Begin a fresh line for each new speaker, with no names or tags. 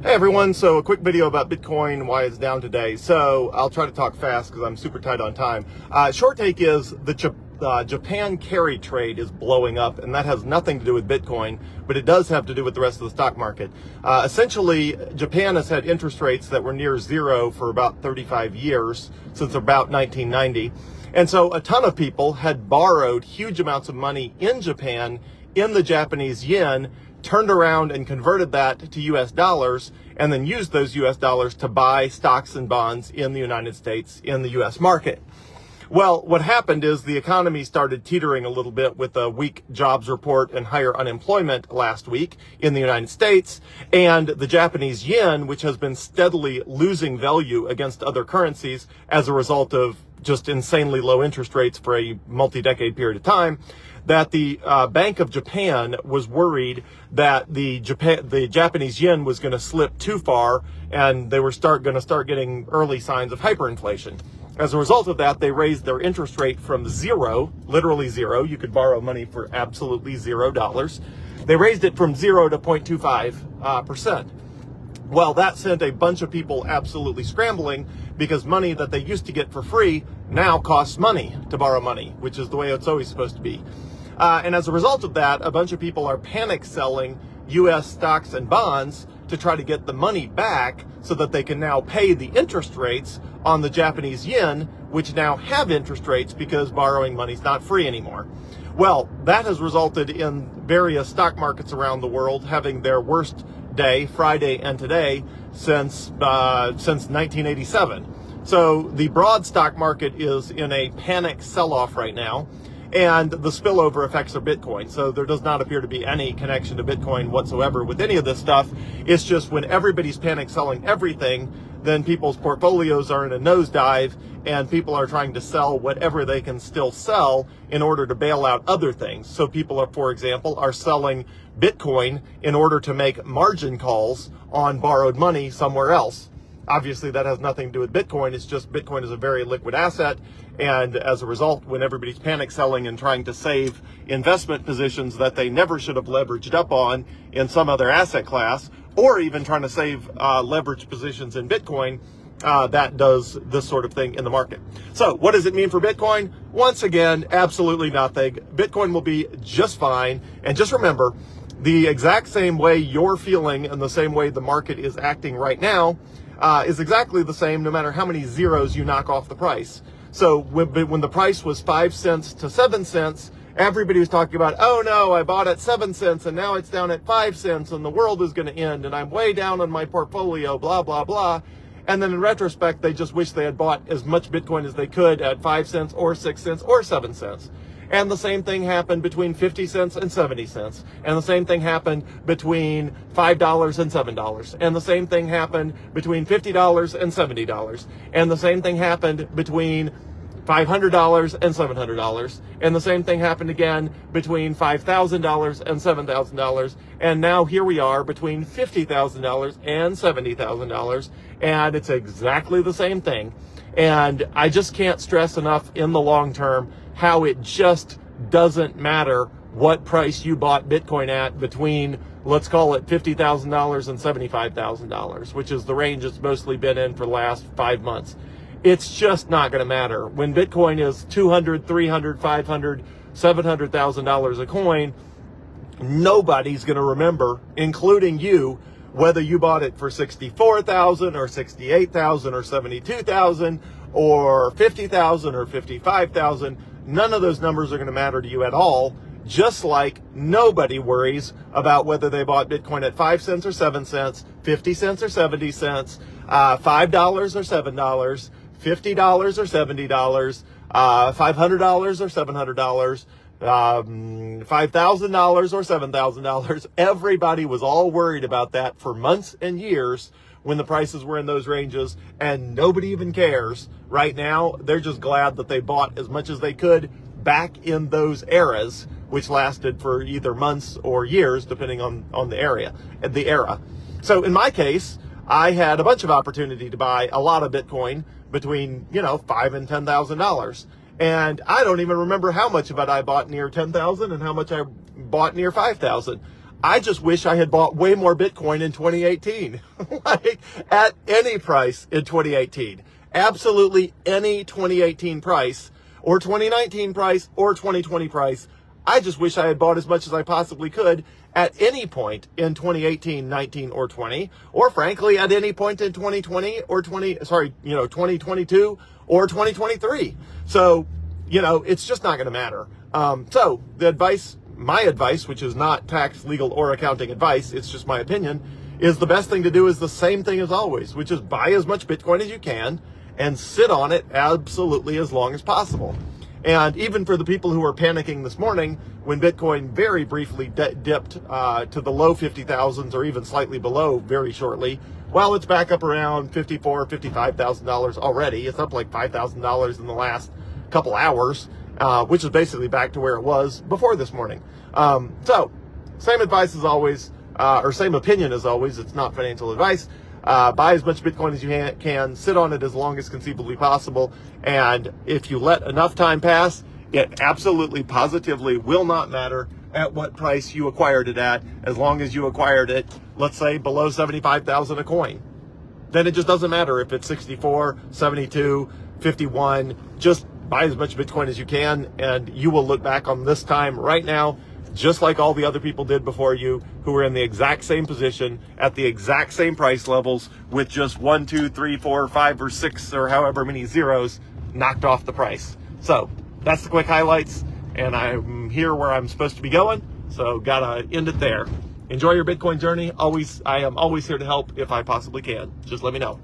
Hey everyone, so a quick video about Bitcoin, why it's down today. So I'll try to talk fast because I'm super tight on time. Short take is the Japan carry trade is blowing up, and that has nothing to do with Bitcoin, but it does have to do with the rest of the stock market. Essentially, Japan has had interest rates that were near zero for about 35 years, since about 1990. And so a ton of people had borrowed huge amounts of money in Japan in the Japanese yen, turned around and converted that to US dollars, and then used those US dollars to buy stocks and bonds in the United States in the US market. Well, what happened is the economy started teetering a little bit with a weak jobs report and higher unemployment last week in the United States, and the Japanese yen, which has been steadily losing value against other currencies as a result of just insanely low interest rates for a multi-decade period of time, that the Bank of Japan was worried that the Japanese yen was going to slip too far, and they were going to start getting early signs of hyperinflation. As a result of that, they raised their interest rate from zero, literally zero. You could borrow money for absolutely $0. They raised it from 0 to 0.25%. Well, that sent a bunch of people absolutely scrambling, because money that they used to get for free now costs money to borrow money, which is the way it's always supposed to be. And as a result of that, a bunch of people are panic selling U.S. stocks and bonds to try to get the money back so that they can now pay the interest rates on the Japanese yen, which now have interest rates because borrowing money is not free anymore. Well, that has resulted in various stock markets around the world having their worst day, Friday and today, since 1987. So the broad stock market is in a panic sell-off right now, and the spillover effects are Bitcoin. So there does not appear to be any connection to Bitcoin whatsoever with any of this stuff. It's just when everybody's panic selling everything, then people's portfolios are in a nosedive, and people are trying to sell whatever they can still sell in order to bail out other things. So people are, for example, are selling Bitcoin in order to make margin calls on borrowed money somewhere else. Obviously, that has nothing to do with Bitcoin. It's just Bitcoin is a very liquid asset. And as a result, when everybody's panic selling and trying to save investment positions that they never should have leveraged up on in some other asset class, or even trying to save leverage positions in Bitcoin, that does this sort of thing in the market. So what does it mean for Bitcoin? Once again, absolutely nothing. Bitcoin will be just fine. And just remember, the exact same way you're feeling and the same way the market is acting right now is exactly the same no matter how many zeros you knock off the price. So when the price was 5 cents to 7 cents, everybody was talking about, oh no, I bought at 7 cents and now it's down at 5 cents and the world is going to end and I'm way down on my portfolio, blah, blah, blah. And then in retrospect, they just wish they had bought as much Bitcoin as they could at 5 cents or 6 cents or 7 cents. And the same thing happened between 50 cents and 70 cents. And the same thing happened between $5 and $7. And the same thing happened between $50 and $70. And the same thing happened between $500 and $700. And the same thing happened again between $5,000 and $7,000. And now here we are between $50,000 and $70,000. And it's exactly the same thing. And I just can't stress enough in the long term how it just doesn't matter what price you bought Bitcoin at between, let's call it $50,000 and $75,000, which is the range it's mostly been in for the last 5 months. It's just not going to matter. When Bitcoin is $200,000, $300,000, $500,000, $700,000 a coin, nobody's going to remember, including you, whether you bought it for $64,000 or $68,000 or $72,000 or $50,000 or $55,000. None of those numbers are going to matter to you at all, just like nobody worries about whether they bought Bitcoin at 5 cents or 7 cents, 50 cents or 70 cents, $5 or $7, $50 or $70, $500 or $700, $5,000 or $7,000. Everybody was all worried about that for months and years when the prices were in those ranges, and nobody even cares. Right now, they're just glad that they bought as much as they could back in those eras, which lasted for either months or years, depending on the era. So in my case, I had a bunch of opportunity to buy a lot of Bitcoin between, $5,000 and $10,000. And I don't even remember how much of it I bought near 10,000 and how much I bought near 5,000. I just wish I had bought way more Bitcoin in 2018, like at any price in 2018. Absolutely any 2018 price or 2019 price or 2020 price. I just wish I had bought as much as I possibly could at any point in 2018, 19, or 20, or frankly, at any point in 2020 or 2022 or 2023. So, it's just not going to matter. So my advice, which is not tax, legal, or accounting advice, it's just my opinion, is the best thing to do is the same thing as always, which is buy as much Bitcoin as you can and sit on it absolutely as long as possible. And even for the people who are panicking this morning, when Bitcoin very briefly dipped to the low 50,000s or even slightly below very shortly, well, it's back up around $54,000, $55,000 already. It's up like $5,000 in the last couple hours, which is basically back to where it was before this morning. So same advice as always, or same opinion as always. It's not financial advice. Buy as much Bitcoin as you can, sit on it as long as conceivably possible. And if you let enough time pass, it absolutely positively will not matter at what price you acquired it at, as long as you acquired it, let's say below 75,000 a coin. Then it just doesn't matter if it's 64, 72, 51, just buy as much Bitcoin as you can, and you will look back on this time right now, just like all the other people did before you, who were in the exact same position at the exact same price levels with just 1, 2, 3, 4, 5, or 6, or however many zeros knocked off the price. So that's the quick highlights, and I'm here where I'm supposed to be going, so gotta end it there. Enjoy your Bitcoin journey. I am always here to help if I possibly can. Just let me know.